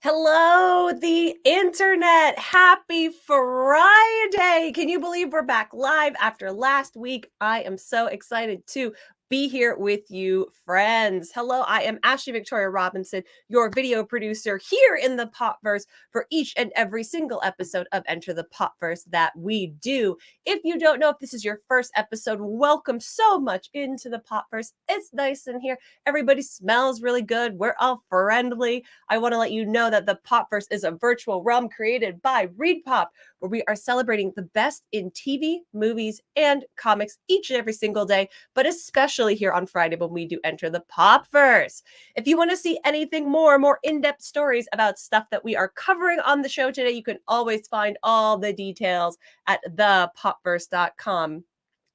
Hello, the internet. Happy Friday. Can you believe we're back live after last week? I am so excited to be here with you, friends. Hello, I am Ashley Victoria Robinson, your video producer here in the Popverse for each and every single episode of Enter the Popverse that we do. If you don't know if this is your first episode, welcome so much into the Popverse. It's nice in here. Everybody smells really good. We're all friendly. I want to let you know that the Popverse is a virtual realm created by ReadPop, where we are celebrating the best in TV, movies, and comics each and every single day, but especially here on Friday when we do Enter the Popverse. If you want to see anything more in-depth stories about stuff that we are covering on the show today, you can always find all the details at thepopverse.com.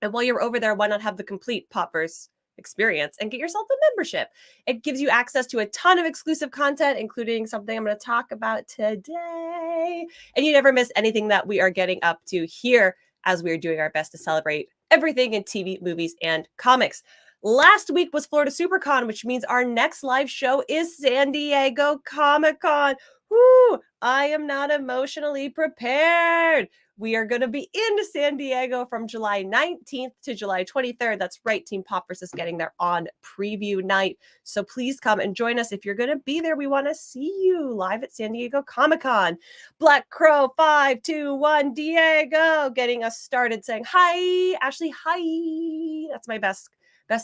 And while you're over there, why not have the complete Popverse experience and get yourself a membership? It gives you access to a ton of exclusive content, including something I'm going to talk about today. And you never miss anything that we are getting up to here as we are doing our best to celebrate everything in TV, movies, and comics. Last week was Florida SuperCon, which means our next live show is San Diego Comic-Con. Woo! I am not emotionally prepared. We are going to be in San Diego from July 19th to July 23rd. That's right. Team Popverse is getting there on preview night. So please come and join us. If you're going to be there, we want to see you live at San Diego Comic-Con. Black Crow 521 Diego getting us started saying, hi, Ashley, hi. That's my best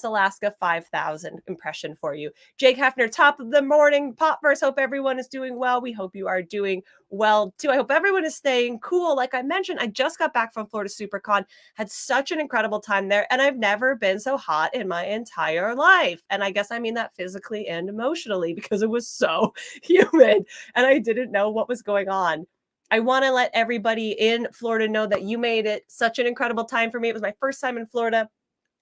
Alaska 5,000 impression for you. Jake Hefner, top of the morning, Popverse. Hope everyone is doing well. We hope you are doing well too. I hope everyone is staying cool. Like I mentioned, I just got back from Florida SuperCon, had such an incredible time there, and I've never been so hot in my entire life. And I guess I mean that physically and emotionally because it was so humid and I didn't know what was going on. I want to let everybody in Florida know that you made it such an incredible time for me. It was my first time in Florida.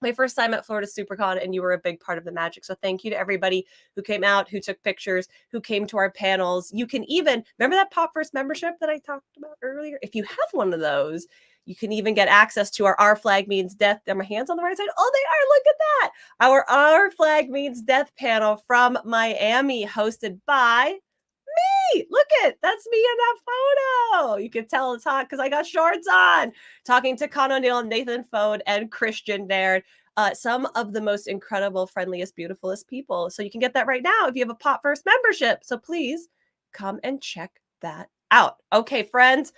My first time at Florida SuperCon, and you were a big part of the magic. So thank you to everybody who came out, who took pictures, who came to our panels. You can even, remember that Popverse membership that I talked about earlier? If you have one of those, you can even get access to our Flag Means Death. Are my hands on the right side? Oh, they are. Look at that. Our Flag Means Death panel from Miami, hosted by me. Look it, that's me in that photo. You can tell it's hot because I got shorts on. Talking to Con O'Neill, Nathan Fode, and Christian Baird. Some of the most incredible, friendliest, beautifulest people. So you can get that right now if you have a Popverse membership. So please come and check that out. Okay, friends,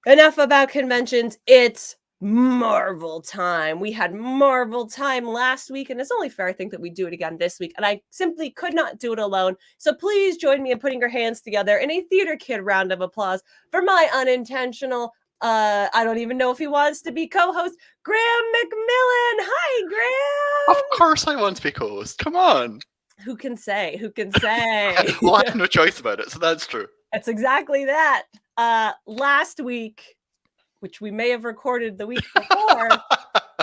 enough about conventions. It's Marvel time. We had Marvel time last week, and it's only fair, I think, that we do it again this week. And I simply could not do it alone. So please join me in putting your hands together in a Theater Kid round of applause for my unintentional, I don't even know if he wants to be co-host, Graham McMillan. Hi, Graham. Of course I want to be co-host. Come on. Who can say? Who can say? Well, I have no choice about it, so that's true. That's exactly that. Last week, which we may have recorded the week before,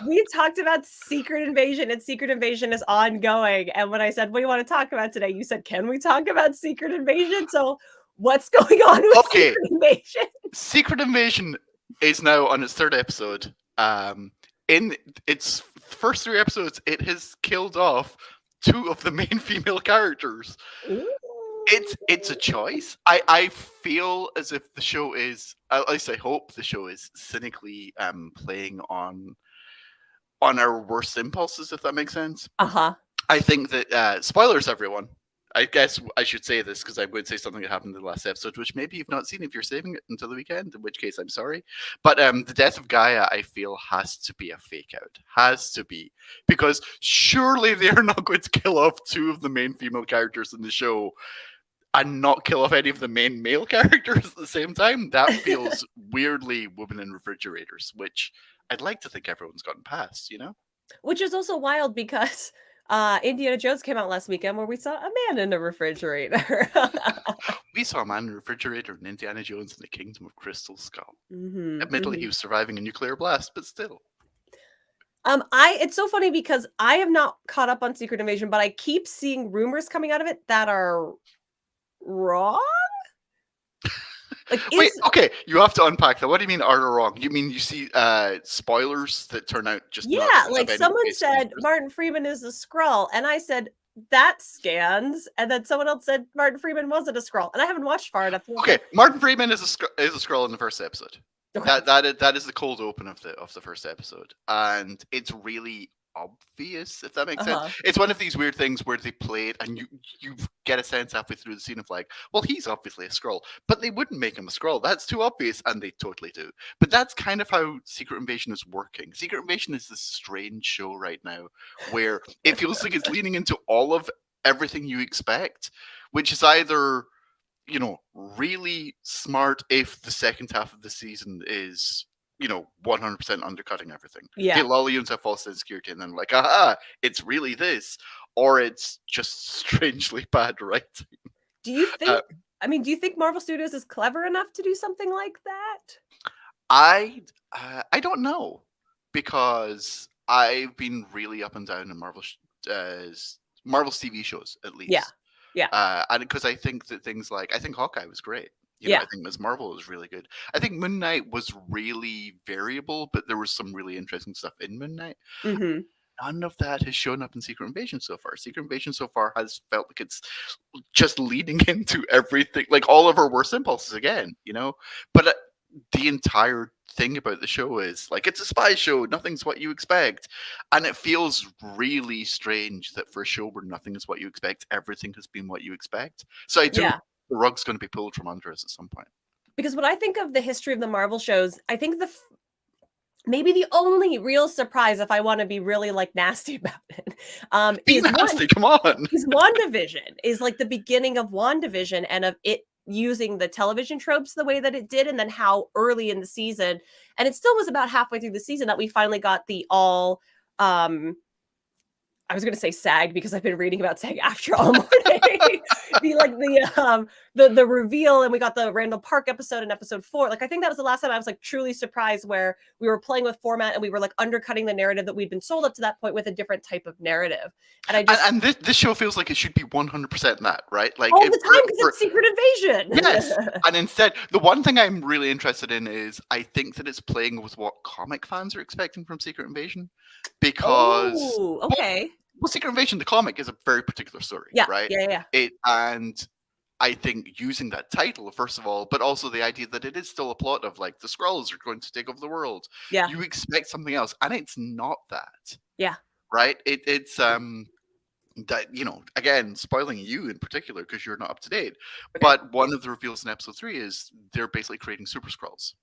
we talked about Secret Invasion, and Secret Invasion is ongoing. And when I said, what do you want to talk about today? You said, can we talk about Secret Invasion? So what's going on with Secret Invasion? Secret Invasion is now on its third episode. In its first 3 episodes, it has killed off 2 of the main female characters. Ooh. It's a choice. I feel as if the show is, at least I hope the show is cynically playing on our worst impulses, if that makes sense. Uh-huh. I think that, spoilers everyone, I guess I should say this because I'm going to say something that happened in the last episode, which maybe you've not seen if you're saving it until the weekend, in which case I'm sorry. But the death of Gaia, I feel, has to be a fake out. Has to be. Because surely they're not going to kill off 2 of the main female characters in the show and not kill off any of the main male characters at the same time. That feels weirdly women in refrigerators, which I'd like to think everyone's gotten past, you know? Which is also wild because Indiana Jones came out last weekend where we saw a man in a refrigerator. We saw a man in a refrigerator in Indiana Jones in the Kingdom of Crystal Skull. Admittedly, he was surviving a nuclear blast, but still. It's so funny because I have not caught up on Secret Invasion, but I keep seeing rumors coming out of it that are wrong. Like, wait, okay, you have to unpack that. What do you mean are wrong? You mean you see spoilers that turn out just like someone said Martin Freeman is a Skrull, and I said that scans. And then someone else said Martin Freeman wasn't a Skrull. And I haven't watched far enough. Okay, Martin Freeman is a Skrull in the first episode. Okay. That is the cold open of the first episode, and it's really obvious, if that makes sense. It's one of these weird things where they play it, and you get a sense halfway through the scene of like, well, he's obviously a Skrull, but they wouldn't make him a Skrull. That's too obvious, and they totally do. But that's kind of how Secret Invasion is working. Secret Invasion is this strange show right now where it feels like it's leaning into all of everything you expect, which is either, you know, really smart if the second half of the season is, you know, 100% undercutting everything. Yeah. They lull you into a false sense of security and then like, aha, it's really this. Or it's just strangely bad writing. Do you think, do you think Marvel Studios is clever enough to do something like that? I don't know, because I've been really up and down in Marvel's TV shows, at least. Yeah. And because I think that things like, I think Hawkeye was great. You know, I think Ms. Marvel was really good. I think Moon Knight was really variable, but there was some really interesting stuff in Moon Knight. Mm-hmm. None of that has shown up in Secret Invasion so far. Secret Invasion so far has felt like it's just leading into everything, like all of our worst impulses again, you know? But the entire thing about the show is like, it's a spy show, nothing's what you expect. And it feels really strange that for a show where nothing is what you expect, everything has been what you expect. So I do think the rug's going to be pulled from under us at some point. Because when I think of the history of the Marvel shows, I think maybe the only real surprise, if I want to be really like nasty about it, is nasty. Come on, is WandaVision. Is like the beginning of WandaVision and of it using the television tropes the way that it did, and then how early in the season, and it still was about halfway through the season, that we finally got the all. I was going to say SAG because I've been reading about SAG after all morning. the reveal, and we got the Randall Park episode in episode 4. Like, I think that was the last time I was like truly surprised, where we were playing with format and we were like undercutting the narrative that we'd been sold up to that point with a different type of narrative. And this show feels like it should be 100% that, right? Like all the time, because it's Secret Invasion. Yes, and instead, the one thing I'm really interested in is I think that it's playing with what comic fans are expecting from Secret Invasion, because well, Secret Invasion, the comic, is a very particular story, right? Yeah. And I think using that title, first of all, but also the idea that it is still a plot of like the Skrulls are going to take over the world. Yeah. You expect something else, and it's not that. Yeah. Right? It's that, you know, again, spoiling you in particular because you're not up to date. Okay. But one of the reveals in episode 3 is they're basically creating super Skrulls.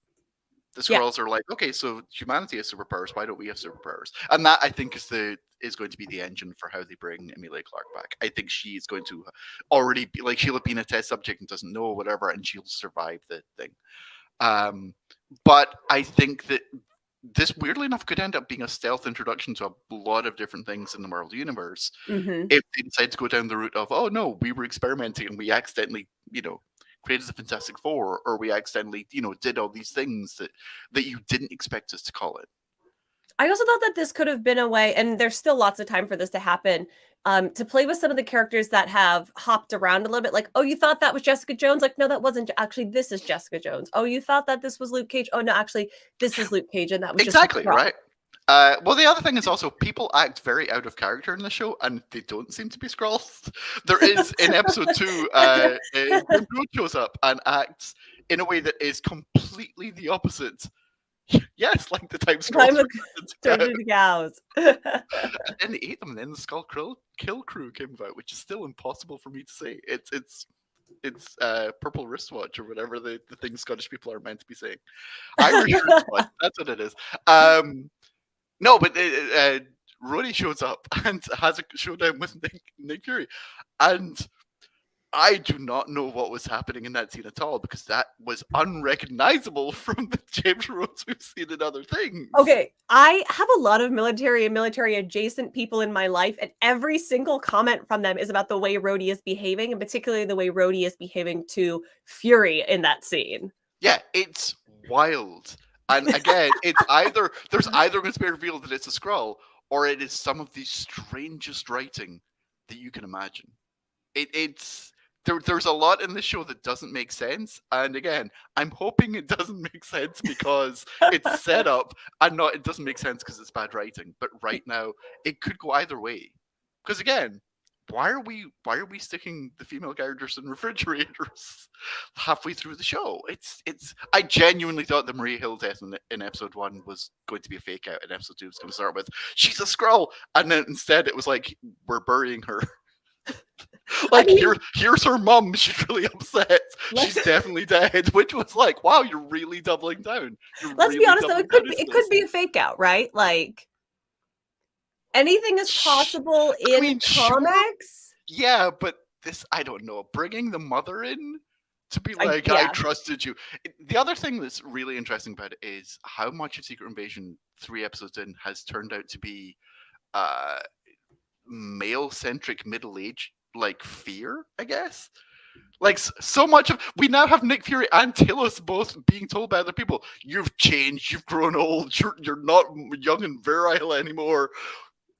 The Skrulls are like, okay, so humanity has superpowers. Why don't we have superpowers? And that, I think, is going to be the engine for how they bring Emilia Clarke back. I think she is going to already be like, she'll have been a test subject and doesn't know whatever, and she'll survive the thing. But I think that this, weirdly enough, could end up being a stealth introduction to a lot of different things in the Marvel Universe. Mm-hmm. If they decide to go down the route of, oh no, we were experimenting and we accidentally, you know, created the Fantastic Four, or we accidentally, you know, did all these things that you didn't expect us to call it. I also thought that this could have been a way, and there's still lots of time for this to happen, to play with some of the characters that have hopped around a little bit. Like, oh, you thought that was Jessica Jones? Like, no, that wasn't. Actually, this is Jessica Jones. Oh, you thought that this was Luke Cage? Oh, no, actually, this is Luke Cage, and that was exactly just right. Well, the other thing is also people act very out of character in the show, and they don't seem to be Skrulls. There is, in episode 2, when Groot shows up and acts in a way that is completely the opposite. Yes, like the time Skrulls turned into cows. And then they ate them, and then the Skull Kill Crew came about, which is still impossible for me to say. It's purple wristwatch or whatever the thing Scottish people are meant to be saying. Irish wristwatch, that's what it is. No, but Rhodey shows up and has a showdown with Nick Fury, and I do not know what was happening in that scene at all, because that was unrecognizable from the James Rhodes we've seen in other things. Okay, I have a lot of military and military adjacent people in my life, and every single comment from them is about the way Rhodey is behaving, and particularly the way Rhodey is behaving to Fury in that scene. Yeah, it's wild. And again, there's either going to be revealed that it's a Skrull, or it is some of the strangest writing that you can imagine. There's a lot in this show that doesn't make sense, and again, I'm hoping it doesn't make sense because it's set up, and it doesn't make sense because it's bad writing. But right now, it could go either way. Because again, why are we sticking the female characters in refrigerators halfway through the show? It's I genuinely thought the Maria Hill death in episode 1 was going to be a fake out, and episode 2 was going to start with she's a Skrull, and then instead it was like we're burying her. Like, I mean, here's her mum. She's really upset. She's definitely dead. Which was like, wow, you're really doubling down. Let's be honest, though, it could be a fake out, right? Like, anything is possible in comics. Sure. Yeah, but this, I don't know. Bringing the mother in to be like, I trusted you. The other thing that's really interesting about it is how much of Secret Invasion 3 episodes in has turned out to be male-centric middle-age like fear, I guess. Like, so much of we now have Nick Fury and Talos both being told by other people, you've changed, you've grown old, you're not young and virile anymore.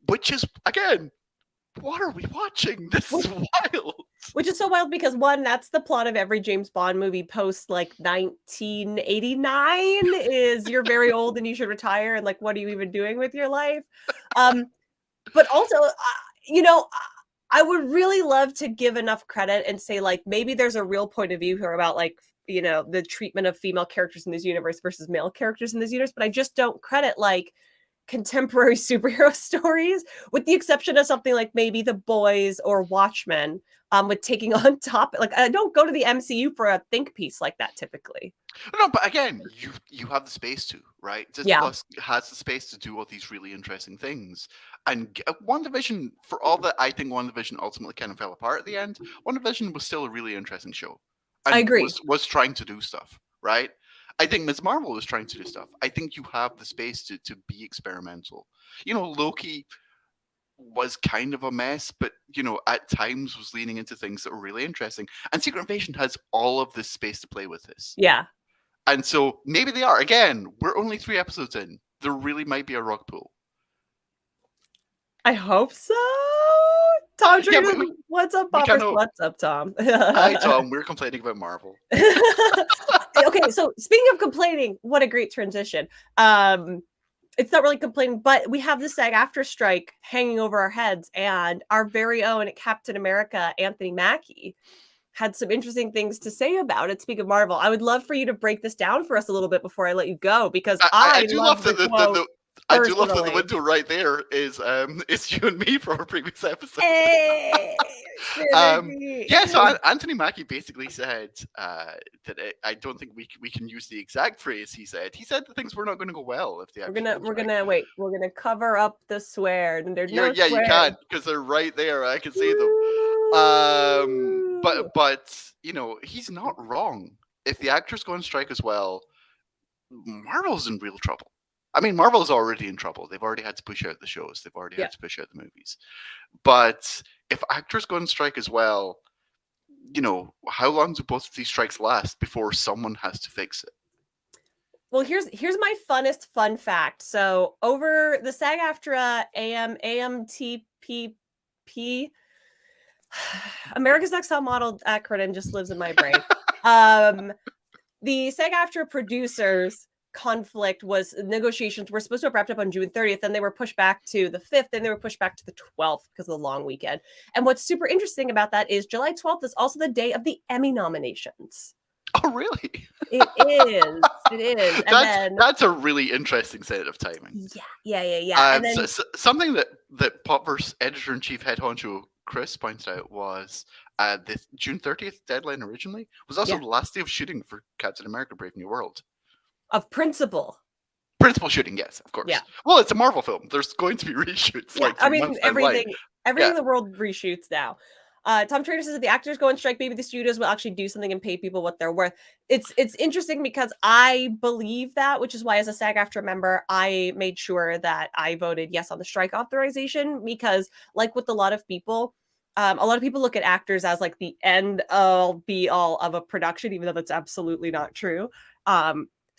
Which is, again, what are we watching? This is wild. Which is so wild because, one, that's the plot of every James Bond movie post like 1989 is you're very old and you should retire, and like, what are you even doing with your life? But also, you know, I would really love to give enough credit and say, like, maybe there's a real point of view here about, like, you know, the treatment of female characters in this universe versus male characters in this universe, but I just don't credit, like, contemporary superhero stories, with the exception of something like maybe The Boys or Watchmen, with taking on topic. Like, I don't go to the MCU for a think piece like that typically. No, but again, you have the space to, right? Disney Plus has the space to do all these really interesting things. And WandaVision, for all that I think WandaVision ultimately kind of fell apart at the end, WandaVision was still a really interesting show. And I agree. Was trying to do stuff, right? I think Ms. Marvel was trying to do stuff. I think you have the space to be experimental. You know, Loki was kind of a mess, but, you know, at times was leaning into things that were really interesting. And Secret Invasion has all of this space to play with this. Yeah. And so maybe they are. Again, we're only 3 episodes in. There really might be a rug pull. I hope so. Tom, what's up, Popverse? What's up, Tom? Hi, Tom. We're complaining about Marvel. Okay, so speaking of complaining, what a great transition. It's not really complaining, but we have the SAG-AFTRA strike hanging over our heads, and our very own Captain America, Anthony Mackie, had some interesting things to say about it. Speaking of Marvel, I would love for you to break this down for us a little bit before I let you go, because I do love the quote. I do love that the window right there is you and me from our previous episode. So Anthony Mackie basically said that I don't think we can use the exact phrase he said. He said that things were not going to go well if they we're gonna cover up the swear, and there's no swear. You can, because they're right there. I can see them. But you know, he's not wrong. If the actors go on strike as well, Marvel's in real trouble. I mean, Marvel's already in trouble. They've already had to push out the shows. They've already had to push out the movies. But if actors go on strike as well, you know, how long do both of these strikes last before someone has to fix it? Well, here's my funnest fun fact. So over the SAG-AFTRA AMTPP, America's Next Top Model acronym just lives in my brain. The SAG-AFTRA producers conflict was negotiations were supposed to have wrapped up on June 30th, and they were pushed back to the 5th, and they were pushed back to the 12th because of the long weekend. And what's super interesting about that is July 12th is also the day of the Emmy nominations. Oh, really? It is. It is. And that's a really interesting set of timing. Yeah. And then, something that Popverse editor-in-chief head honcho Chris pointed out was the June 30th deadline originally was also the last day of shooting for Captain America Brave New World. Of principal shooting, yes, of course. Yeah. Well, it's a Marvel film. There's going to be reshoots. Yeah, I mean, everything in the world reshoots now. Tom Trader says if the actors go on strike, maybe the studios will actually do something and pay people what they're worth. It's interesting because I believe that, which is why as a SAG-AFTRA member, I made sure that I voted yes on the strike authorization, because like with a lot of people look at actors as like the end all be all of a production, even though that's absolutely not true.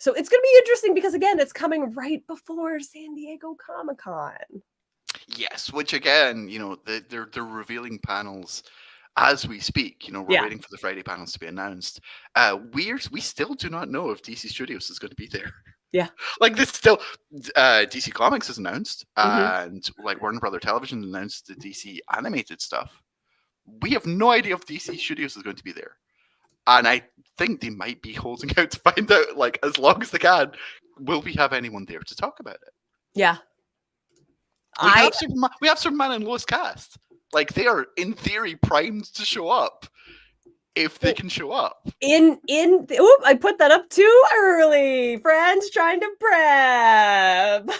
So it's going to be interesting because, again, it's coming right before San Diego Comic-Con. Yes, which, again, you know, they're revealing panels as we speak. You know, we're waiting for the Friday panels to be announced. We still do not know if DC Studios is going to be there. Yeah. Like, this still... DC Comics is announced, and, like, Warner Brother Television announced the DC animated stuff. we have no idea if DC Studios is going to be there. And I think they might be holding out to find out, like, as long as they can, will we have anyone there to talk about it? Yeah. We have Superman and Lois cast. Like, they are, in theory, primed to show up if they can show up. I put that up too early. Friends trying to prep.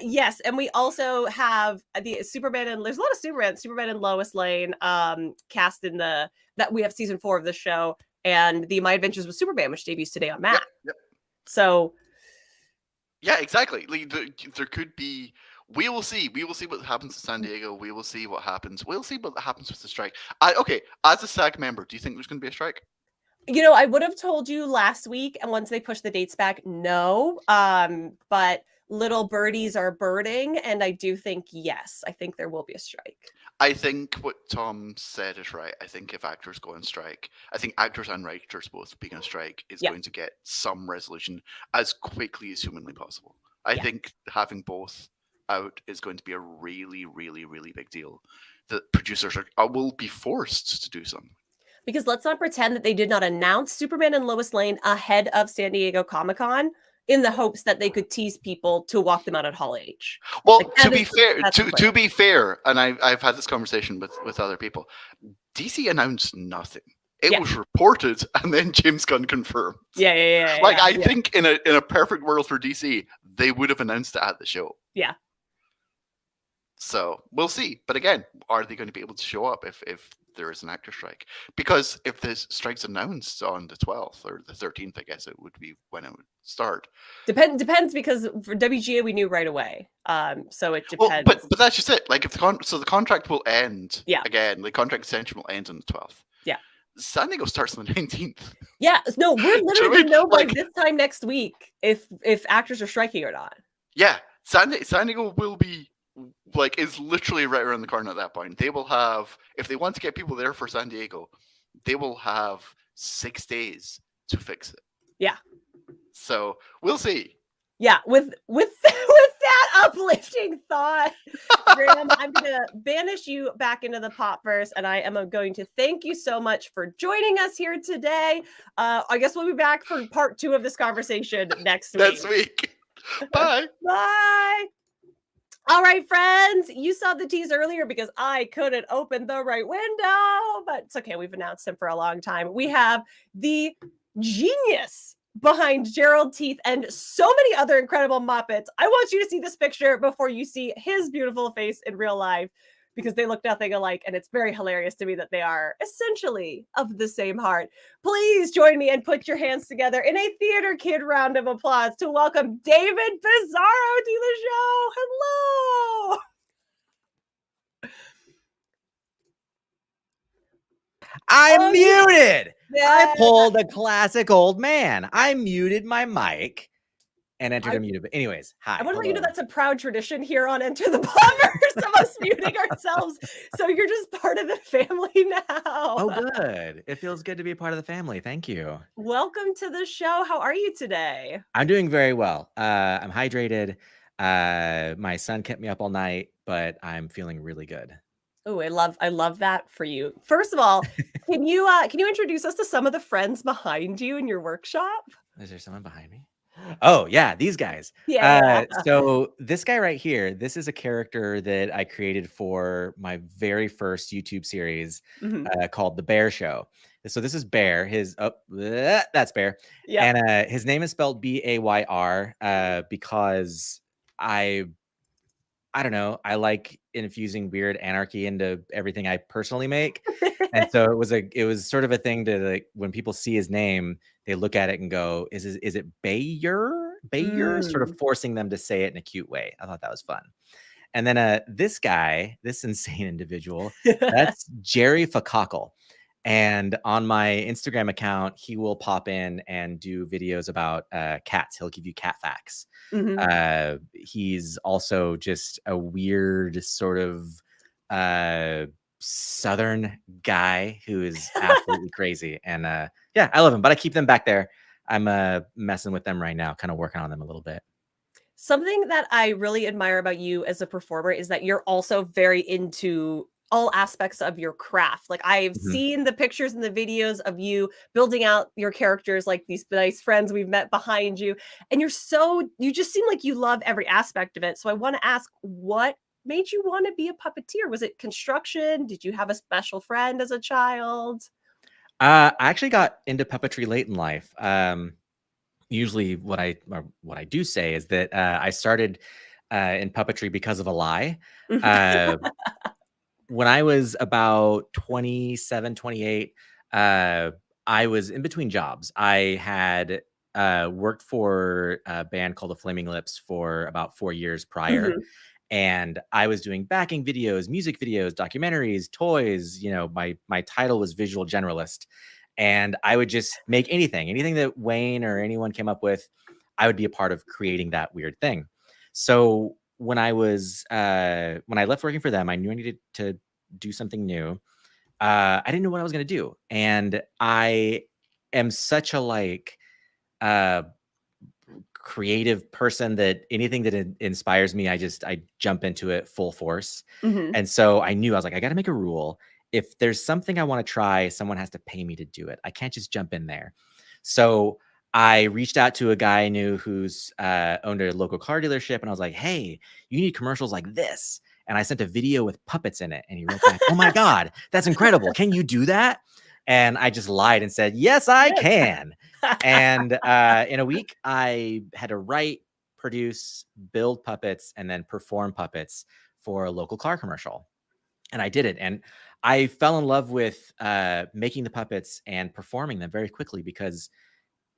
Yes, and we also have the Superman, and there's a lot of Superman and Lois Lane cast in that we have season 4 of the show, and the My Adventures with Superman, which debuts today on Mac. Yep. So yeah, exactly. Like, there could be. We will see. We will see what happens in San Diego. We will see what happens. We'll see what happens with the strike. Okay, as a SAG member, do you think there's going to be a strike? You know, I would have told you last week, and once they push the dates back, no. But little birdies are birding, and I do think yes. I think there will be a strike. I think what Tom said is right. I think if actors go on strike, I think actors and writers both being on strike is going to get some resolution as quickly as humanly possible. I think having both out is going to be a really, really, really big deal. The producers will be forced to do something. Because let's not pretend that they did not announce Superman and Lois Lane ahead of San Diego Comic-Con in the hopes that they could tease people to walk them out at Hall H. Well, like, to be fair, and I've had this conversation with other people, DC announced nothing. It was reported, and then James Gunn confirmed. Yeah. I think in a perfect world for DC, they would have announced it at the show. Yeah. So we'll see. But again, are they going to be able to show up if there is an actor strike? Because if the strike's announced on the 12th or the 13th, I guess it would be when it would start. Depends, because for WGA we knew right away. So it depends. Well, but that's just it. Like, if the contract will end. Yeah. Again, the contract extension will end on the 12th. Yeah. San Diego starts on the 19th. Yeah. No, we're literally going to know by this time next week if actors are striking or not. Yeah. San Diego will be, like, is literally right around the corner at that point. They will have, if they want to get people there for San Diego, they will have 6 days to fix it. Yeah. So we'll see. Yeah, with that uplifting thought, Graham, I'm going to banish you back into the Popverse, and I am going to thank you so much for joining us here today. I guess we'll be back for part 2 of this conversation next week. Next week. Bye. Bye. All right, friends, you saw the tease earlier because I couldn't open the right window, but it's okay. We've announced him for a long time. We have the genius behind Gerald Teeth and so many other incredible Muppets. I want you to see this picture before you see his beautiful face in real life, because they look nothing alike, and it's very hilarious to me that they are essentially of the same heart. Please join me and put your hands together in a theater kid round of applause to welcome David Bizzaro to the show. Hello. I'm muted. I pulled a classic old man. I muted my mic and entered a muted. But anyways, hi. I want to let you know that's a proud tradition here on Enter the Popverse of us muting ourselves. So you're just part of the family now. Oh, good. It feels good to be a part of the family. Thank you. Welcome to the show. How are you today? I'm doing very well. I'm hydrated. My son kept me up all night, but I'm feeling really good. Oh, I love that for you. First of all, can you introduce us to some of the friends behind you in your workshop? Is there someone behind me? Oh yeah, these guys. Yeah. So this guy right here, this is a character that I created for my very first YouTube series called The Bear Show. So this is Bear. That's Bear. Yeah. And his name is spelled B-A-Y-R because I don't know. I like infusing weird anarchy into everything I personally make. And so it was sort of a thing to, like, when people see his name, they look at it and go, is it Bayer? Bayer? Sort of forcing them to say it in a cute way. I thought that was fun. And then this guy, this insane individual, that's Jerry Facockle. And on my Instagram account, he will pop in and do videos about cats. He'll give you cat facts. He's also just a weird sort of Southern guy who is absolutely crazy. And yeah, I love him, but I keep them back there. I'm messing with them right now, kind of working on them a little bit. Something that I really admire about you as a performer is that you're also very into all aspects of your craft. Like I've Mhm. seen the pictures and the videos of you building out your characters, like these nice friends we've met behind you. And you just seem like you love every aspect of it. So I want to ask, what made you want to be a puppeteer? Was it construction? Did you have a special friend as a child? I actually got into puppetry late in life. Usually, what I do say is that I started in puppetry because of a lie. Uh, when I was about 27, 28, I was in between jobs. I had worked for a band called the Flaming Lips for about 4 years prior. Mhm. And I was doing backing videos, music videos, documentaries, toys. My title was visual generalist, and I would just make anything that Wayne or anyone came up with. I would be a part of creating that weird thing. So when I left working for them, I knew I needed to do something new. I didn't know what I was going to do, and I am such a uh, creative person that anything that inspires me, I jump into it full force. Mhm. And so I knew, I was like, I got to make a rule. If there's something I want to try, someone has to pay me to do it. I can't just jump in there. So I reached out to a guy I knew who's owned a local car dealership, and I was like, hey, you need commercials like this. And I sent a video with puppets in it, and he wrote back, oh my God, that's incredible. Can you do that? And I just lied and said, yes, I Yes. can. And in a week, I had to write, produce, build puppets, and then perform puppets for a local car commercial. And I did it. And I fell in love with making the puppets and performing them very quickly, because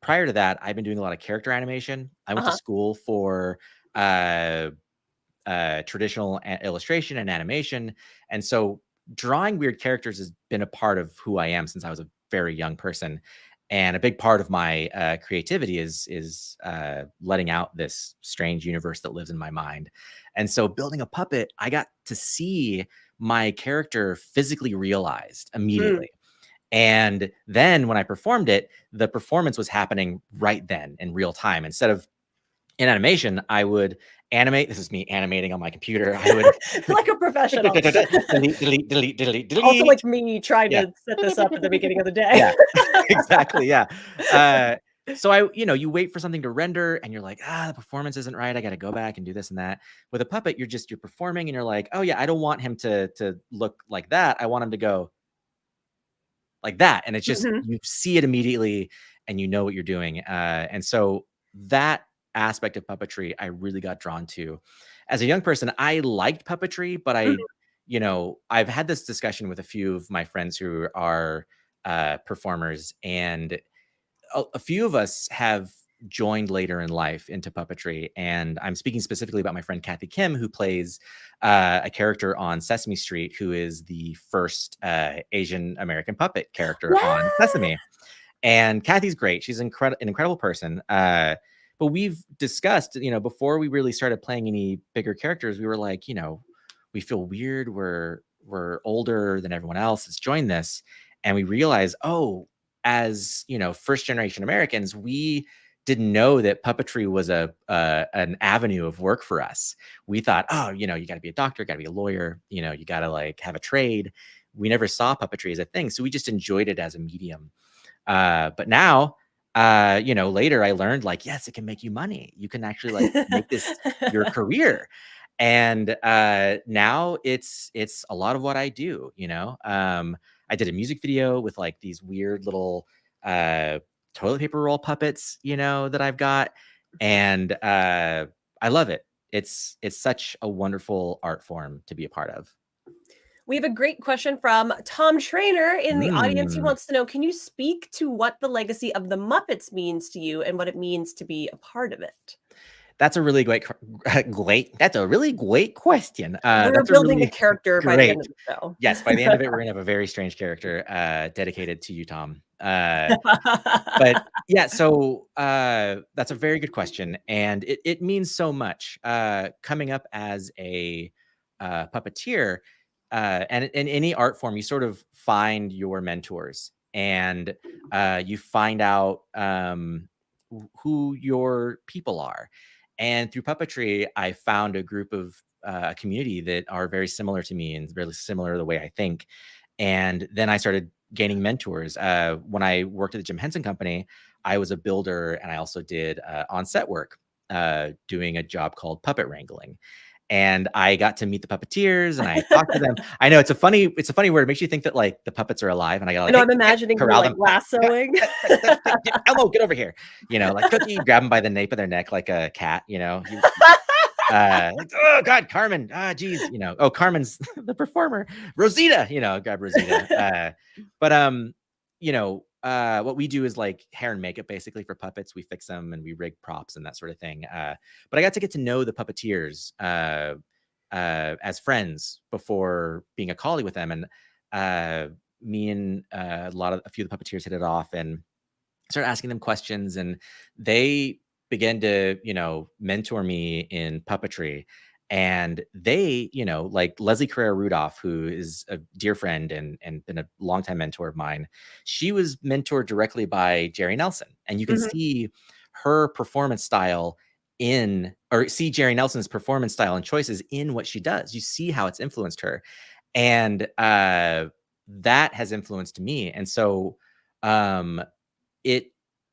prior to that, I've been doing a lot of character animation. I went to Uh-huh. school for uh, traditional illustration and animation. And so drawing weird characters has been a part of who I am since I was a very young person. And a big part of my creativity is letting out this strange universe that lives in my mind. And so building a puppet, I got to see my character physically realized Mm. immediately. And then when I performed it, the performance was happening right then in real time. Instead of in animation, I would animate. This is me animating on my computer. I would Like a professional. delete, delete, delete, delete, Also like delete. me trying Yeah. to set this up at the beginning of the day. Yeah, exactly. Yeah. So you wait for something to render, and you're like, the performance isn't right. I got to go back and do this and that. With a puppet, you're performing, and you're like, oh yeah, I don't want him to look like that. I want him to go like that. And it's just, Mhm. you see it immediately, and you know what you're doing. And so that aspect of puppetry, I really got drawn to. As a young person, I liked puppetry, but Mhm. I've had this discussion with a few of my friends who are performers, and a few of us have joined later in life into puppetry. And I'm speaking specifically about my friend Kathy Kim, who plays a character on Sesame Street, who is the first Asian American puppet character on Yeah. Sesame. And Kathy's great. She's an incredible person. But we've discussed, before we really started playing any bigger characters, we were like, we feel weird. We're older than everyone else that's joined this. And we realize, oh, as first generation Americans, we didn't know that puppetry was an avenue of work for us. We thought, oh, you got to be a doctor, got to be a lawyer, you got to like have a trade. We never saw puppetry as a thing, so we just enjoyed it as a medium. But now, later I learned, like, yes, it can make you money. You can actually like make this your career. And now it's a lot of what I do. I did a music video with like these weird little toilet paper roll puppets, that I've got. And I love it. It's such a wonderful art form to be a part of. We have a great question from Tom Trainer in the audience. He Mm. wants to know, can you speak to what the legacy of the Muppets means to you and what it means to be a part of it? That's a really that's a really great question. We're That's a building a really character by the end great. of the show. Yes, by the end of it, we're gonna have a very strange character dedicated to you, Tom. But yeah, so that's a very good question, and it means so much. Coming up as a puppeteer, and in any art form, you sort of find your mentors, and you find out who your people are. And through puppetry, I found a group of a community that are very similar to me and very similar to the way I think. And then I started gaining mentors. When I worked at the Jim Henson Company, I was a builder, and I also did on-set work, doing a job called puppet wrangling. And I got to meet the puppeteers, and I talked to them. I know it's a funny word. It makes you think that like the puppets are alive, and I got like, know, hey, I'm imagining you corral like them. lassoing. Elmo, get over here. Like Cookie, grab him by the nape of their neck like a cat. Like, oh God, Carmen. Geez, oh, Carmen's the performer. Rosita, grab Rosita. But what we do is like hair and makeup basically for puppets. We fix them and we rig props and that sort of thing. But I got to get to know the puppeteers as friends before being a colleague with them. And me and a few of the puppeteers hit it off and started asking them questions, and they began to, mentor me in puppetry. And they, like Leslie Carrera Rudolph, who is a dear friend and been a longtime mentor of mine, she was mentored directly by Jerry Nelson. And you can see her performance style see Jerry Nelson's performance style and choices in what she does. You see how it's influenced her. And that has influenced me. And so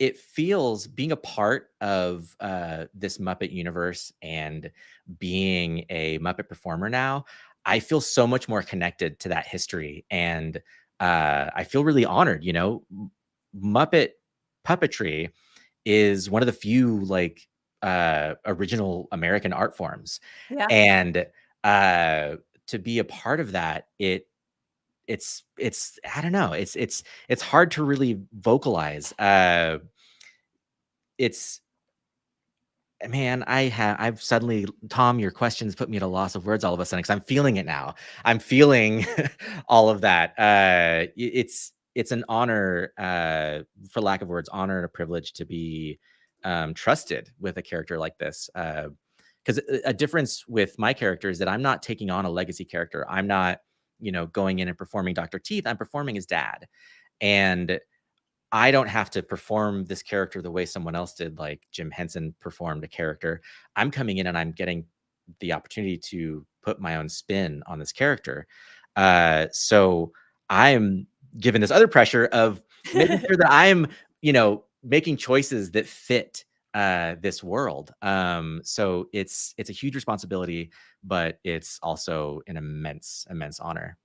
it feels, being a part of this Muppet universe and being a Muppet performer now, I feel so much more connected to that history, and I feel really honored. Muppet puppetry is one of the few like original American art forms, Yeah. and to be a part of that, it's I don't know, it's hard to really vocalize. It's Man, I've suddenly, Tom, your questions put me at a loss of words all of a sudden, because I'm feeling it now. I'm feeling all of that. It's an honor, for lack of words, honor and a privilege to be trusted with a character like this. Because a difference with my character is that I'm not taking on a legacy character. I'm not, going in and performing Dr. Teeth. I'm performing his dad. And I don't have to perform this character the way someone else did, like Jim Henson performed a character. I'm coming in and I'm getting the opportunity to put my own spin on this character. So I'm given this other pressure of making sure that I'm, making choices that fit this world. So it's a huge responsibility, but it's also an immense honor.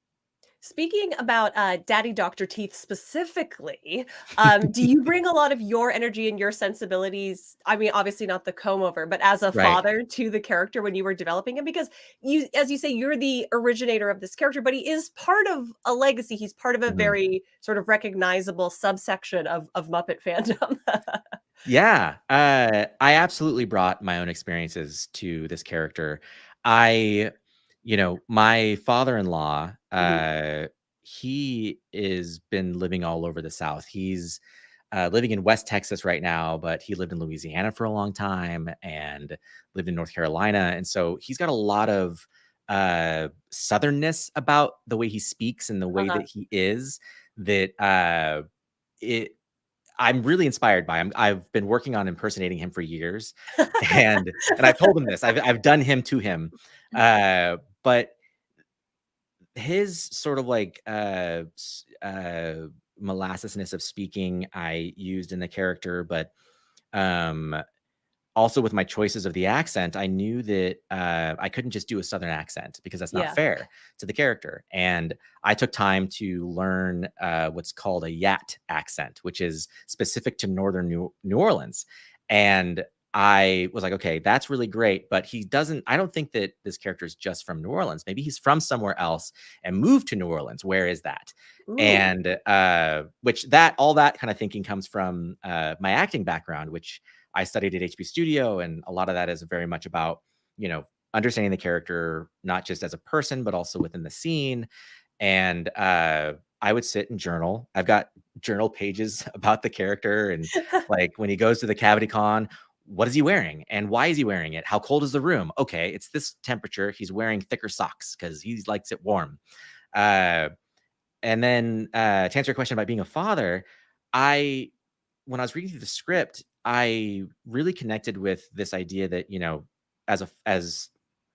Speaking about Daddy Dr. Teeth specifically, do you bring a lot of your energy and your sensibilities? I mean, obviously not the comb over, but as a Right. father to the character when you were developing him, because you, as you say, you're the originator of this character, but he is part of a legacy. He's part of a Mhm. very sort of recognizable subsection of Muppet fandom. Yeah, I absolutely brought my own experiences to this character. My father-in-law, he is been living all over the South. He's living in West Texas right now, but he lived in Louisiana for a long time and lived in North Carolina. And so he's got a lot of southernness about the way he speaks and the way Uh-huh. that he is, that it I'm really inspired by him. I've been working on impersonating him for years, and I've told him this. I've done him to him, but his sort of like molassesness of speaking I used in the character, but um, also with my choices of the accent, I knew that I couldn't just do a Southern accent, because that's not Yeah. fair to the character. And I took time to learn what's called a Yat accent, which is specific to Northern New Orleans. And I was like, okay, that's really great. But I don't think that this character is just from New Orleans. Maybe he's from somewhere else and moved to New Orleans. Where is that? Ooh. And all that kind of thinking comes from my acting background, which I studied at HB Studio, and a lot of that is very much about, understanding the character, not just as a person, but also within the scene. And I would sit and journal. I've got journal pages about the character, and like when he goes to the Cavity Con, what is he wearing and why is he wearing it? How cold is the room? Okay, it's this temperature. He's wearing thicker socks because he likes it warm. And then to answer your question about being a father, when I was reading through the script, I really connected with this idea that, as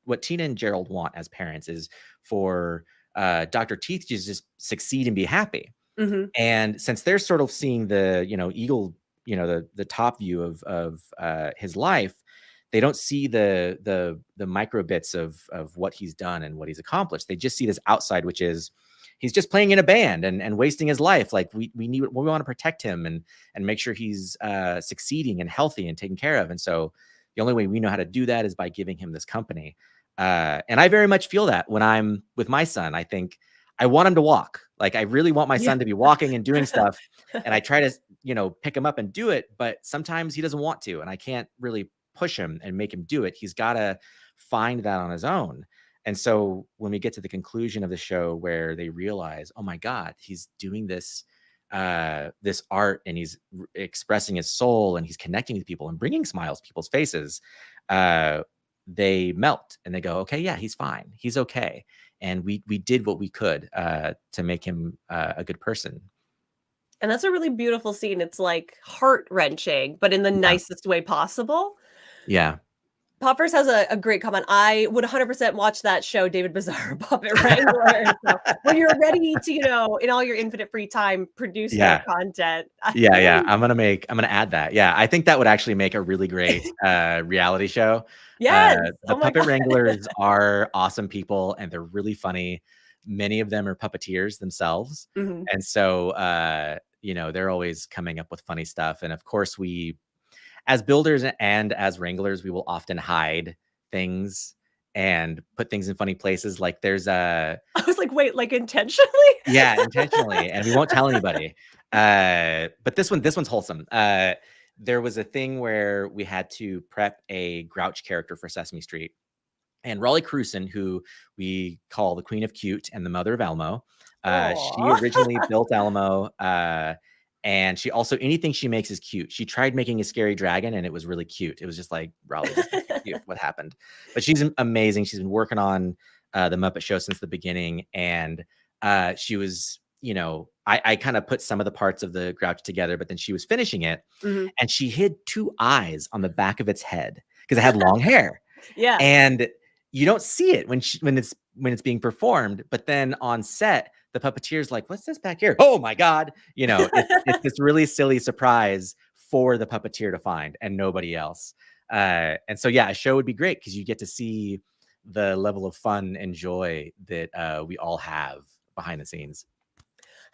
what Tina and Gerald want as parents is for Dr. Teeth to just succeed and be happy. Mhm. And since they're sort of seeing the, eagle, the top view of his life, they don't see the micro bits of what he's done and what he's accomplished. They just see this outside, which is he's just playing in a band and wasting his life. Like we want to protect him and make sure he's succeeding and healthy and taken care of. And so the only way we know how to do that is by giving him this company. And I very much feel that when I'm with my son. I think I want him to walk. Like I really want my son to be walking and doing stuff. And I try to, pick him up and do it, but sometimes he doesn't want to, and I can't really push him and make him do it. He's got to find that on his own. And so when we get to the conclusion of the show where they realize, oh my God, he's doing this art and he's expressing his soul and he's connecting with people and bringing smiles to people's faces, they melt and they go, okay, yeah, he's fine. He's okay. And we did what we could to make him a good person. And that's a really beautiful scene. It's like heart-wrenching, but in the nicest way possible. Yeah. Popverse has a great comment. I would 100% watch that show, David Bizzaro, Puppet Wrangler. So when you're ready to, in all your infinite free time, produce that content. Yeah. I'm gonna add that. Yeah, I think that would actually make a really great reality show. Yes. The Puppet Wranglers are awesome people, and they're really funny. Many of them are puppeteers themselves, and so they're always coming up with funny stuff. And of course, we, as builders and as wranglers, we will often hide things and put things in funny places. Like there's I was like, wait, like intentionally? Yeah, intentionally. And we won't tell anybody. But this one's wholesome. There was a thing where we had to prep a Grouch character for Sesame Street. And Raleigh Cruson, who we call the Queen of Cute and the Mother of Elmo, she originally built Elmo. And she also, anything she makes is cute. She tried making a scary dragon and it was really cute. It was just like, Raleigh, just cute. What happened? But she's amazing. She's been working on the Muppet Show since the beginning. And she was, I kind of put some of the parts of the Grouch together, but then she was finishing it and she hid 2 eyes on the back of its head because it had long hair. Yeah. And you don't see it when it's being performed, but then on set, the puppeteer's like, what's this back here? Oh my God. It's this really silly surprise for the puppeteer to find and nobody else. And so, yeah, a show would be great because you get to see the level of fun and joy that we all have behind the scenes.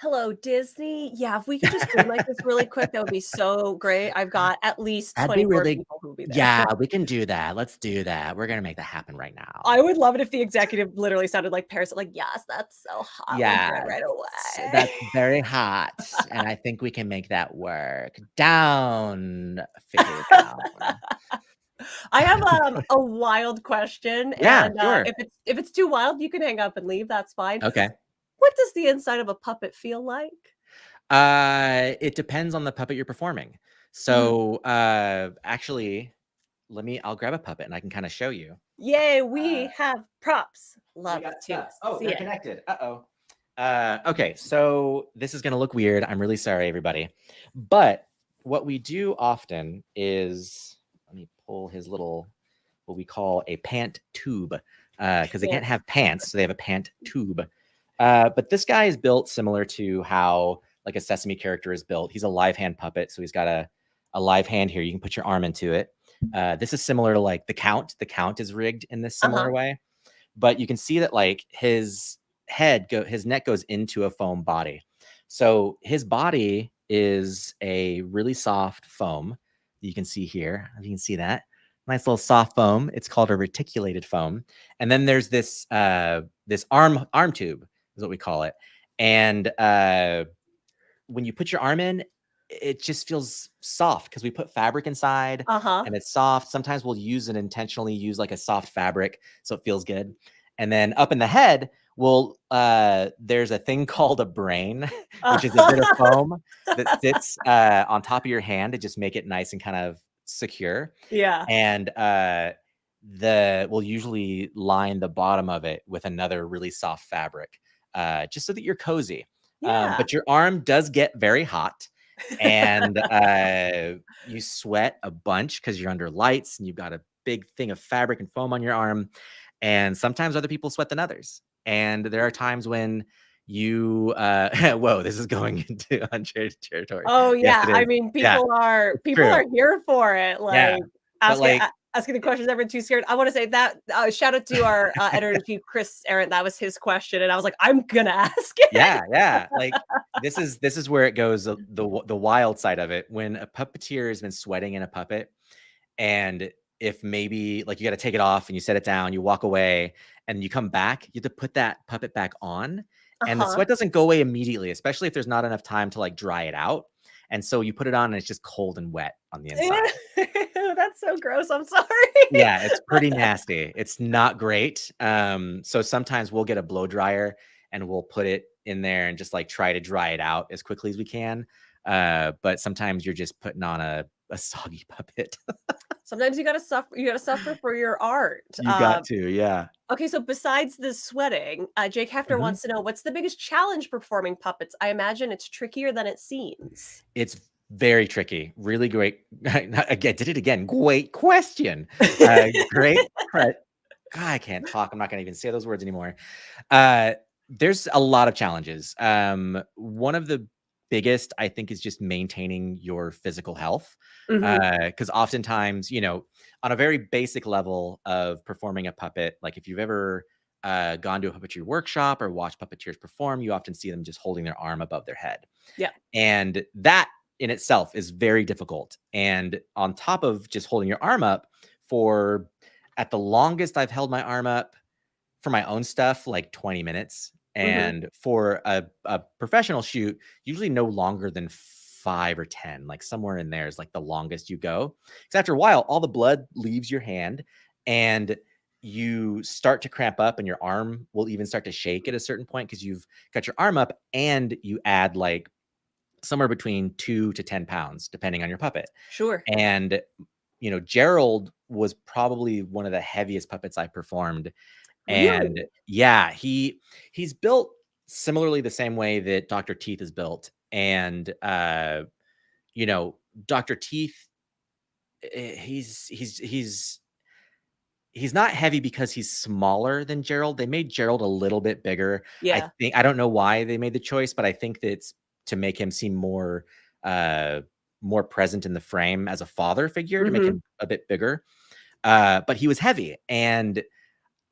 Hello, Disney. Yeah, if we could just like this really quick, that would be so great. I've got at least 24 people who will be there. Yeah, we can do that. Let's do that. We're going to make that happen right now. I would love it if the executive literally sounded like Paris. Like, yes, that's so hot. Yeah, right away. That's very hot. And I think we can make that work. Down. I have a wild question. Yeah, and, sure. If it's too wild, you can hang up and leave. That's fine. Okay. What does the inside of a puppet feel like? It depends on the puppet you're performing. So actually, I'll grab a puppet and I can kind of show you. Yay, we have props. Love to. Oh, they're connected. Uh-oh. Okay, so this is gonna look weird. I'm really sorry, everybody. But what we do often is, let me pull his little, what we call a pant tube. Because they can't have pants, so they have a pant tube. But this guy is built similar to how like a Sesame character is built. He's a live hand puppet. So he's got a live hand here. You can put your arm into it. This is similar to like the Count. The Count is rigged in this similar way. But you can see that like his neck goes into a foam body. So his body is a really soft foam. You can see here. You can see that. Nice little soft foam. It's called a reticulated foam. And then there's this this arm tube is what we call it. And when you put your arm in, it just feels soft because we put fabric inside and it's soft. Sometimes we'll intentionally use like a soft fabric so it feels good. And then up in the head, there's a thing called a brain, which is a bit of foam that sits on top of your hand to just make it nice and kind of secure. Yeah. And we'll usually line the bottom of it with another really soft fabric, just so that you're cozy. Yeah. But your arm does get very hot. and you sweat a bunch because you're under lights and you've got a big thing of fabric and foam on your arm. And sometimes other people sweat than others. And there are times when you whoa, this is going into uncharted territory. Oh Yes, yeah, it I is. mean, Yeah, it's people true. are here for it. Yeah. Like But asking like, asking the questions, everyone too scared. I want to say that shout out to our editor in chief, Chris Arendt. That was his question, and I was like, I'm gonna ask it. yeah. Like this is where it goes, the wild side of it. When a puppeteer has been sweating in a puppet, and if maybe like you got to take it off and you set it down, you walk away and you come back, you have to put that puppet back on. And the sweat doesn't go away immediately, especially if there's not enough time to like dry it out. And so you put it on and it's just cold and wet on the inside. That's so gross. I'm sorry. Yeah, it's pretty nasty. It's not great. So sometimes we'll get a blow dryer and we'll put it in there and just like try to dry it out as quickly as we can. But sometimes you're just putting on a soggy puppet. Sometimes you gotta suffer. You gotta suffer for your art. You got to, yeah. Okay, so besides the sweating, Jake Hefner Mhm. wants to know what's the biggest challenge performing puppets? I imagine it's trickier than it seems. It's very tricky. Really great. Again, did it again. Great question. Great. God, I can't talk. I'm not going to even say those words anymore. There's a lot of challenges. One of the biggest, I think, is just maintaining your physical health. Because oftentimes, on a very basic level of performing a puppet, like if you've ever gone to a puppetry workshop or watched puppeteers perform, you often see them just holding their arm above their head. Yeah. And that in itself is very difficult. And on top of just holding your arm up at the longest I've held my arm up for my own stuff, like 20 minutes. And for a professional shoot, usually no longer than 5 or 10, like somewhere in there is like the longest you go. Because after a while, all the blood leaves your hand and you start to cramp up and your arm will even start to shake at a certain point because you've got your arm up and you add like somewhere between 2 to 10 pounds, depending on your puppet. Sure. And, Gerald was probably one of the heaviest puppets I performed. And Really? yeah, he's built similarly the same way that Dr. Teeth is built. And, Dr. Teeth, he's not heavy because he's smaller than Gerald. They made Gerald a little bit bigger. Yeah. I don't know why they made the choice, but I think that it's to make him seem more present in the frame as a father figure, to make him a bit bigger. But he was heavy, and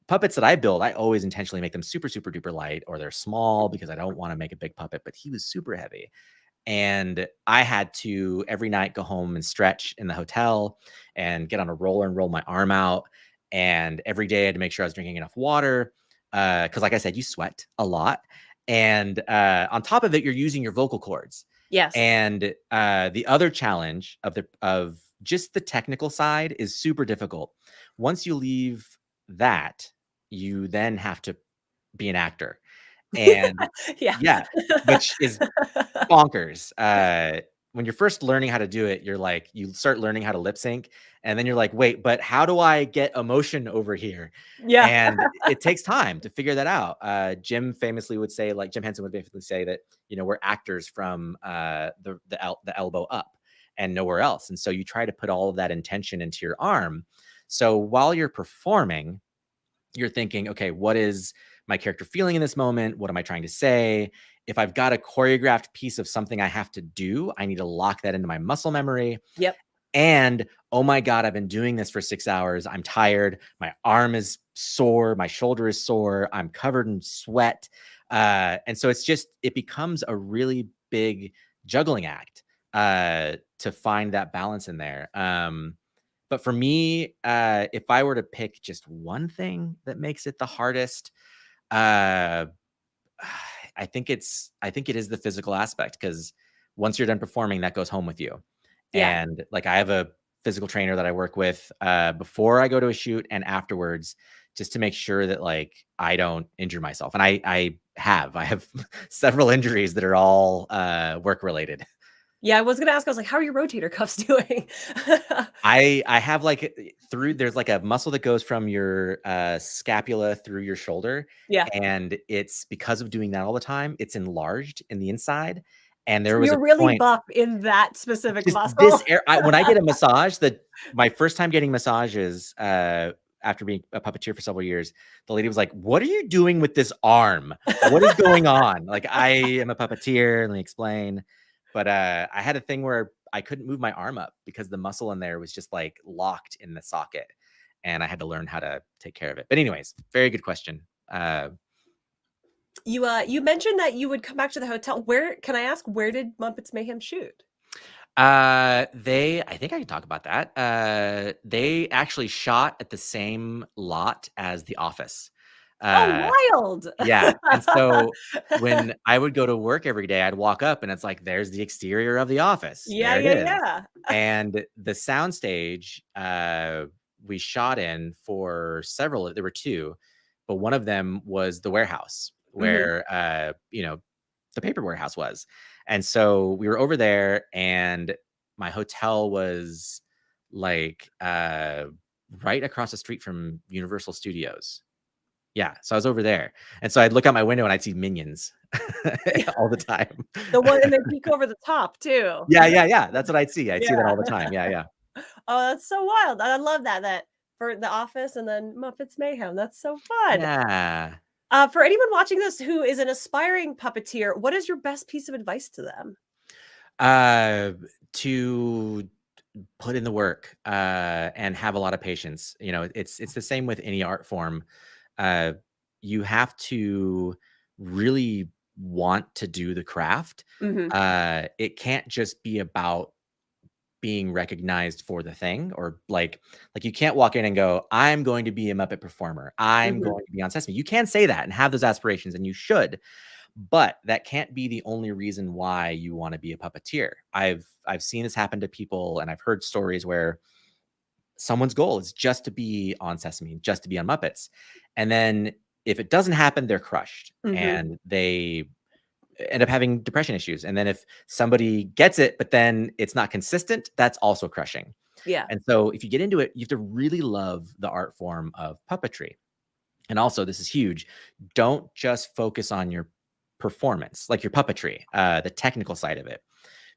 puppets that I build, I always intentionally make them super, super duper light, or they're small because I don't want to make a big puppet, but he was super heavy. And I had to every night go home and stretch in the hotel and get on a roller and roll my arm out. And every day I had to make sure I was drinking enough water. Because like I said, you sweat a lot. And on top of it, you're using your vocal cords. Yes. And the other challenge of just the technical side is super difficult. Once you leave that, you then have to be an actor. And yeah, which is bonkers. When you're first learning how to do it, you're like, you start learning how to lip sync, and then you're like, wait, but how do I get emotion over here? Yeah. And it takes time to figure that out. Jim famously would say, like Jim Henson would basically say that, we're actors from the elbow up and nowhere else. And so you try to put all of that intention into your arm. So while you're performing, you're thinking, okay, what is my character feeling in this moment? What am I trying to say? If I've got a choreographed piece of something I have to do, I need to lock that into my muscle memory. Yep. And oh my God, I've been doing this for 6 hours. I'm tired. My arm is sore. My shoulder is sore. I'm covered in sweat. And so it becomes a really big juggling act to find that balance in there. But for me, if I were to pick just one thing that makes it the hardest, I think it is the physical aspect, because once you're done performing, that goes home with you. Yeah. And like I have a physical trainer that I work with before I go to a shoot and afterwards, just to make sure that like I don't injure myself. And I have several injuries that are all work related. Yeah, I was gonna ask. I was like, "How are your rotator cuffs doing?" I have like there's like a muscle that goes from your scapula through your shoulder. Yeah. And it's because of doing that all the time, it's enlarged in the inside. And So there was you're a really point, buff in that specific just muscle. when I get a massage, my first time getting massages, after being a puppeteer for several years, the lady was like, "What are you doing with this arm? What is going on?" Like, I am a puppeteer, let me explain. But I had a thing where I couldn't move my arm up because the muscle in there was just like locked in the socket, and I had to learn how to take care of it. But anyways, very good question. You mentioned that you would come back to the hotel. Where can I ask? Where did Muppets Mayhem shoot? I think I can talk about that. They actually shot at the same lot as The Office. Oh, wild! Yeah, and so when I would go to work every day, I'd walk up and it's like, there's the exterior of The Office. Yeah, There it yeah, is. yeah. And the soundstage we shot in for several, there were two, but one of them was the warehouse where the paper warehouse was. And so we were over there, and my hotel was like right across the street from Universal Studios. Yeah, so I was over there, and so I'd look out my window and I'd see Minions all the time. The one, and they peek over the top too. Yeah. That's what I'd see. I'd see that Yeah. all the time. Yeah. Oh, that's so wild. I love that for The Office and then Muppets Mayhem. That's so fun. Yeah. For anyone watching this who is an aspiring puppeteer, what is your best piece of advice to them? To put in the work and have a lot of patience. It's the same with any art form. You have to really want to do the craft. Mhm. It can't just be about being recognized for the thing, or like you can't walk in and go, I'm going to be a Muppet performer. I'm Mhm. going to be on Sesame. You can say that and have those aspirations, and you should, but that can't be the only reason why you want to be a puppeteer. I've seen this happen to people, and I've heard stories where someone's goal is just to be on Sesame, just to be on Muppets. And then if it doesn't happen, they're crushed, Mhm. and they end up having depression issues. And then if somebody gets it, but then it's not consistent, that's also crushing. Yeah. And so if you get into it, you have to really love the art form of puppetry. And also, this is huge, don't just focus on your performance, like your puppetry, the technical side of it.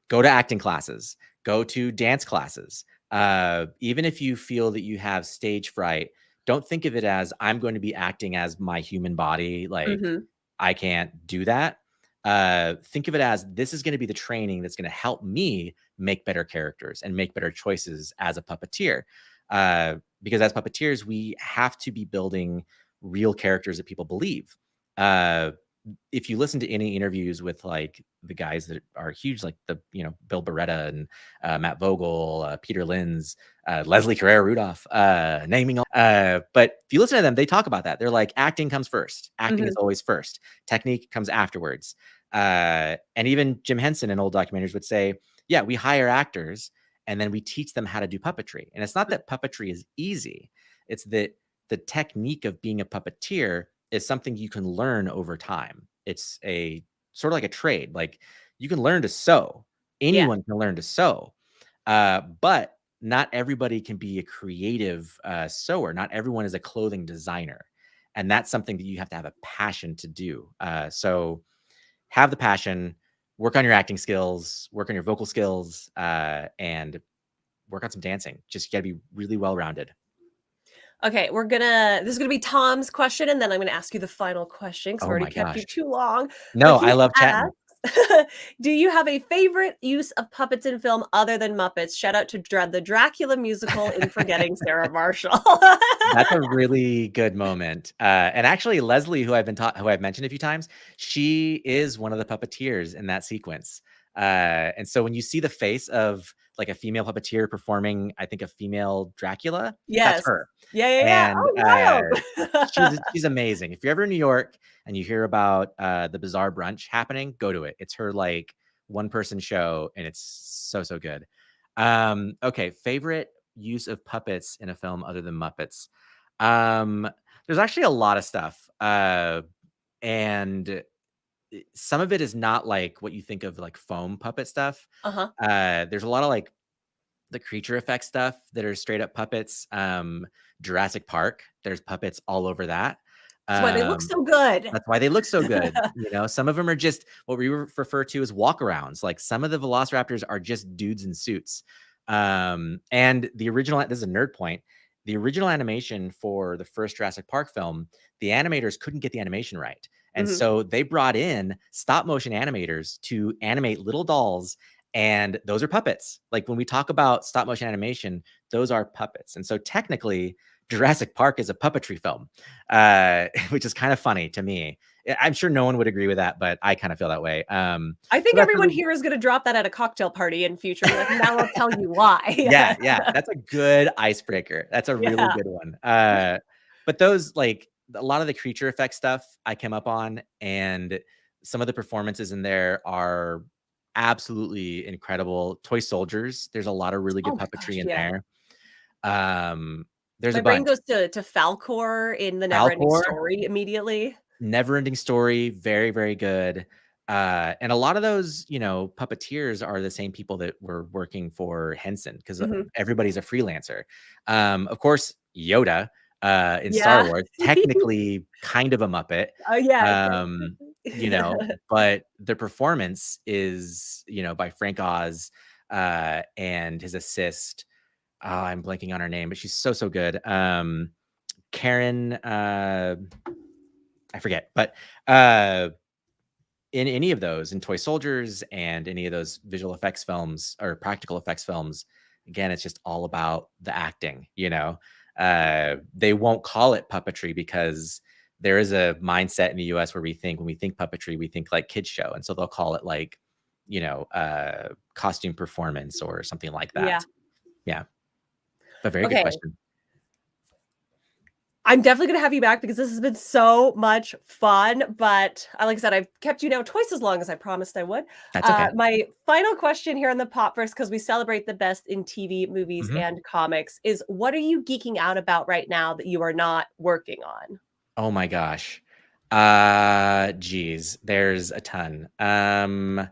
Go to acting classes, go to dance classes. Even if you feel that you have stage fright, don't think of it as, I'm going to be acting as my human body. Like, Mhm. I can't do that. Think of it as, this is going to be the training that's going to help me make better characters and make better choices as a puppeteer. Because as puppeteers, we have to be building real characters that people believe. If you listen to any interviews with like the guys that are huge, like Bill Beretta and Matt Vogel, Peter Linz, Leslie Carrera Rudolph, naming all. But if you listen to them, they talk about that. They're like, acting comes first. Acting Mhm. is always first. Technique comes afterwards. And even Jim Henson in old documentaries would say, yeah, we hire actors and then we teach them how to do puppetry. And it's not that puppetry is easy. It's that the technique of being a puppeteer is something you can learn over time. It's a sort of like a trade. Like, you can learn to sew. Yeah. Anyone can learn to sew. But not everybody can be a creative sewer. Not everyone is a clothing designer. And that's something that you have to have a passion to do. So have the passion, work on your acting skills, work on your vocal skills, and work on some dancing. Just got to be really well-rounded. Okay, this is gonna be Tom's question, and then I'm gonna ask you the final question because I've Oh already my kept you gosh. too long. But No, I he love chatting. asks, do you have a favorite use of puppets in film other than Muppets? Shout out to the Dracula musical in Forgetting Sarah Marshall. That's a really good moment. And actually, Leslie, who I've mentioned a few times, she is one of the puppeteers in that sequence. And so when you see the face of like a female puppeteer performing, I think, a female Dracula, that's Yes. her. Yeah. And Oh, wild. she's amazing. If you're ever in New York and you hear about the Bizarre Brunch happening, go to it. It's her like one-person show, and it's so good. Okay, favorite use of puppets in a film other than Muppets. There's actually a lot of stuff. And some of it is not like what you think of like foam puppet stuff. Uh-huh. There's a lot of like the creature effect stuff that are straight up puppets. Jurassic Park, there's puppets all over that. That's why they look so good. That's why they look so good. You know, some of them are just what we refer to as walkarounds. Like some of the Velociraptors are just dudes in suits. And the original, this is a nerd point. The original animation for the first Jurassic Park film, the animators couldn't get the animation right. And so they brought in stop motion animators to animate little dolls. And those are puppets. Like when we talk about stop motion animation, those are puppets. And so technically, Jurassic Park is a puppetry film, which is kind of funny to me. I'm sure no one would agree with that, but I kind of feel that way. I think everyone here is going to drop that at a cocktail party in future. Like, now I'll tell you why. Yeah, that's a good icebreaker. That's a really good one. But those, like a lot of the creature effect stuff I came up on, and some of the performances in there are absolutely incredible. Toy Soldiers, there's a lot of really good puppetry in there. There's My a brain bunch. goes to Falcor in the Neverending Falcor? Story immediately. Never-ending Story, very, very good. And a lot of those, you know, puppeteers are the same people that were working for Henson, because everybody's a freelancer. Of course, Yoda in Star Wars, technically kind of a Muppet. You know, but the performance is, you know, by Frank Oz and his assist. I'm blanking on her name, but she's so good. Karen, I forget, but in any of those, in Toy Soldiers and any of those visual effects films or practical effects films, again, it's just all about the acting. You know, they won't call it puppetry because there is a mindset in the US where when we think puppetry, we think like kids show, and so they'll call it like, you know, costume performance or something like that. Yeah. But very good question. I'm definitely going to have you back because this has been so much fun. But like I said, I've kept you now twice as long as I promised I would. That's okay. My final question here on the Popverse, because we celebrate the best in TV, movies, and comics, is what are you geeking out about right now that you are not working on? Oh my gosh. Geez, there's a ton. I'm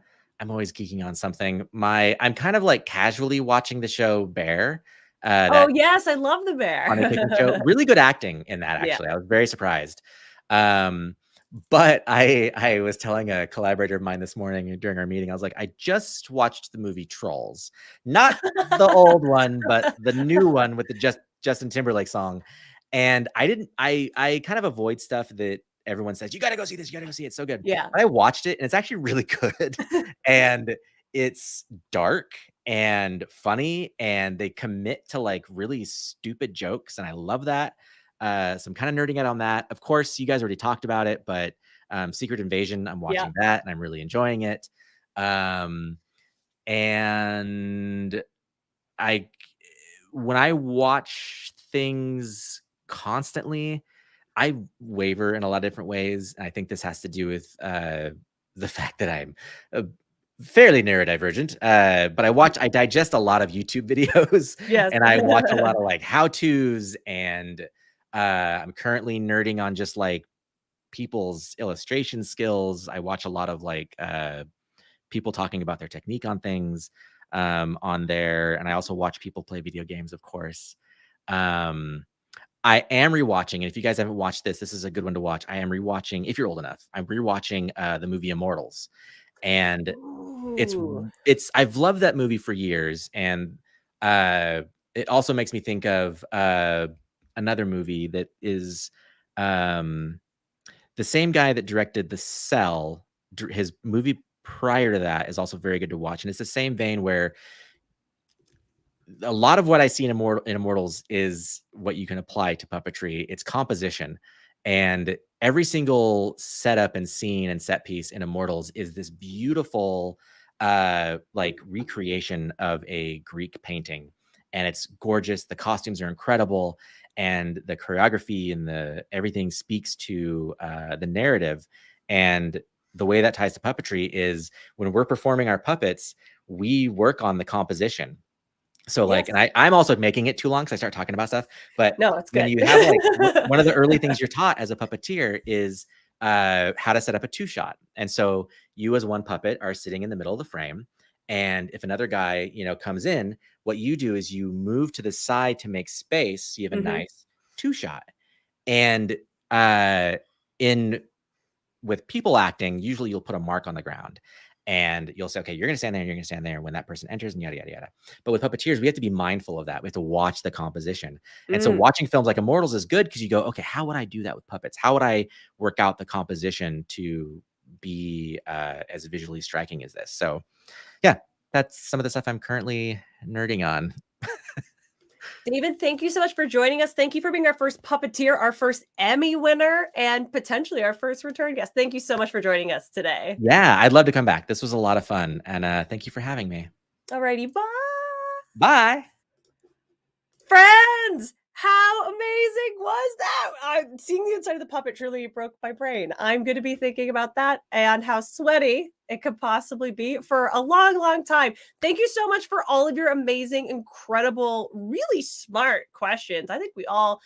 always geeking on something. I'm kind of like casually watching the show Bear. Oh yes, I love the Bear. On a cooking show. Really good acting in that, actually. I was very surprised. But I was telling a collaborator of mine this morning during our meeting, I was like, I just watched the movie Trolls. Not the old one, but the new one with the Justin Timberlake song. And I kind of avoid stuff that everyone says, you got to go see this. You got to go see it. It's so good. Yeah. But I watched it and it's actually really good. And it's dark and funny, and they commit to like really stupid jokes. And I love that. So I'm kind of nerding out on that. Of course, you guys already talked about it, but Secret Invasion, I'm watching that and I'm really enjoying it. And when I watch things constantly, I waver in a lot of different ways. And I think this has to do with the fact that I'm fairly neurodivergent, but I digest a lot of YouTube videos. And I watch a lot of like how-tos, and I'm currently nerding on just like people's illustration skills. I watch a lot of like people talking about their technique on things on there. And I also watch people play video games, of course. I am rewatching, and if you guys haven't watched this is a good one to watch. I am rewatching, if you're old enough, I'm rewatching the movie Immortals. And I've loved that movie for years. And it also makes me think of another movie that is the same guy that directed The Cell. His movie prior to that is also very good to watch. And it's the same vein where a lot of what I see in Immortals is what you can apply to puppetry. It's composition. And every single setup and scene and set piece in Immortals is this beautiful like recreation of a Greek painting. And it's gorgeous. The costumes are incredible. And the choreography and everything speaks to the narrative. And the way that ties to puppetry is when we're performing our puppets, we work on the composition. So like, and I'm also making it too long because I start talking about stuff, but no, it's good. When you have like one of the early things you're taught as a puppeteer is how to set up a two-shot. And so you as one puppet are sitting in the middle of the frame. And if another guy, you know, comes in, what you do is you move to the side to make space. So you have a nice two-shot. And With people acting, usually you'll put a mark on the ground and you'll say, okay, you're going to stand there and you're going to stand there when that person enters and yada, yada, yada. But with puppeteers, we have to be mindful of that. We have to watch the composition. And so watching films like Immortals is good because you go, okay, how would I do that with puppets? How would I work out the composition to be as visually striking as this? So yeah, that's some of the stuff I'm currently nerding on. David, thank you so much for joining us. Thank you for being our first puppeteer, our first Emmy winner, and potentially our first return guest. Thank you so much for joining us today. Yeah, I'd love to come back. This was a lot of fun. And thank you for having me. Alrighty, bye. Bye. Friends, how amazing was that? Seeing the inside of the puppet truly broke my brain. I'm going to be thinking about that and how sweaty it could possibly be for a long, long time. Thank you so much for all of your amazing, incredible, really smart questions. I think we all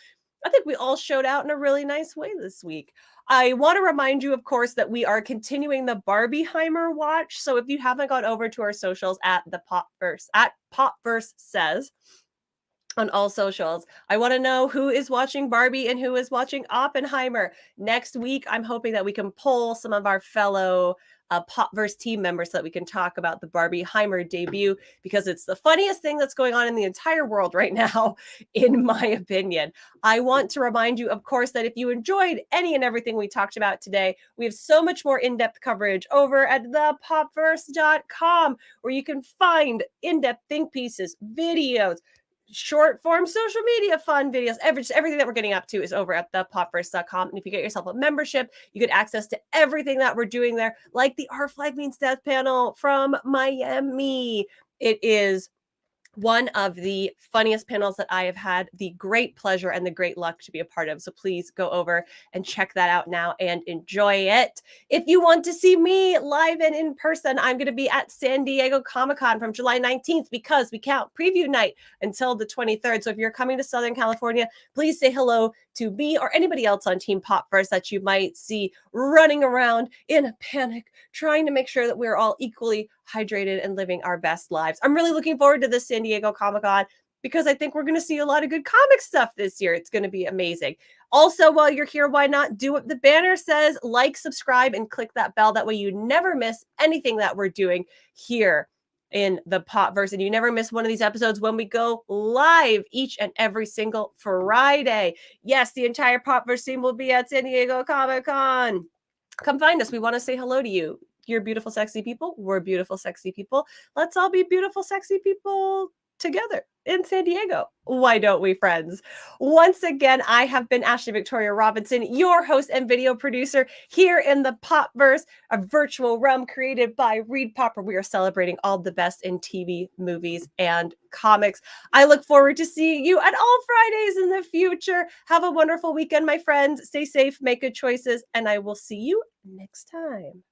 showed out in a really nice way this week. I want to remind you, of course, that we are continuing the Barbieheimer watch. So if you haven't gone over to our socials at Popverse says on all socials, I want to know who is watching Barbie and who is watching Oppenheimer. Next week, I'm hoping that we can poll some of our fellow Popverse team members so that we can talk about the Barbieheimer debut, because it's the funniest thing that's going on in the entire world right now, in my opinion. I want to remind you, of course, that if you enjoyed any and everything we talked about today, we have so much more in-depth coverage over at thepopverse.com, where you can find in-depth think pieces, videos, short form social media fun videos, everything that we're getting up to is over at thepopverse.com. And if you get yourself a membership, you get access to everything that we're doing there, like the Our Flag Means Death panel from Miami. It is one of the funniest panels that I have had the great pleasure and the great luck to be a part of. So please go over and check that out now and enjoy it. If you want to see me live and in person, I'm going to be at San Diego Comic-Con from July 19th, because we count preview night until the 23rd. So if you're coming to Southern California, please say hello to me or anybody else on Team Popverse that you might see running around in a panic, trying to make sure that we're all equally hydrated and living our best lives. I'm really looking forward to this San Diego Comic-Con, because I think we're going to see a lot of good comic stuff this year. It's going to be amazing. Also, while you're here, why not do what the banner says? Like, subscribe, and click that bell. That way you never miss anything that we're doing here in the Popverse, and you never miss one of these episodes when we go live each and every single Friday. Yes, the entire Popverse team will be at San Diego Comic-Con. Come find us. We want to say hello to you. You're beautiful, sexy people. We're beautiful, sexy people. Let's all be beautiful, sexy people together in San Diego. Why don't we, friends? Once again, I have been Ashley Victoria Robinson, your host and video producer here in the Popverse, a virtual realm created by Reed Popper. We are celebrating all the best in TV, movies, and comics. I look forward to seeing you at all Fridays in the future. Have a wonderful weekend, my friends. Stay safe, make good choices, and I will see you next time.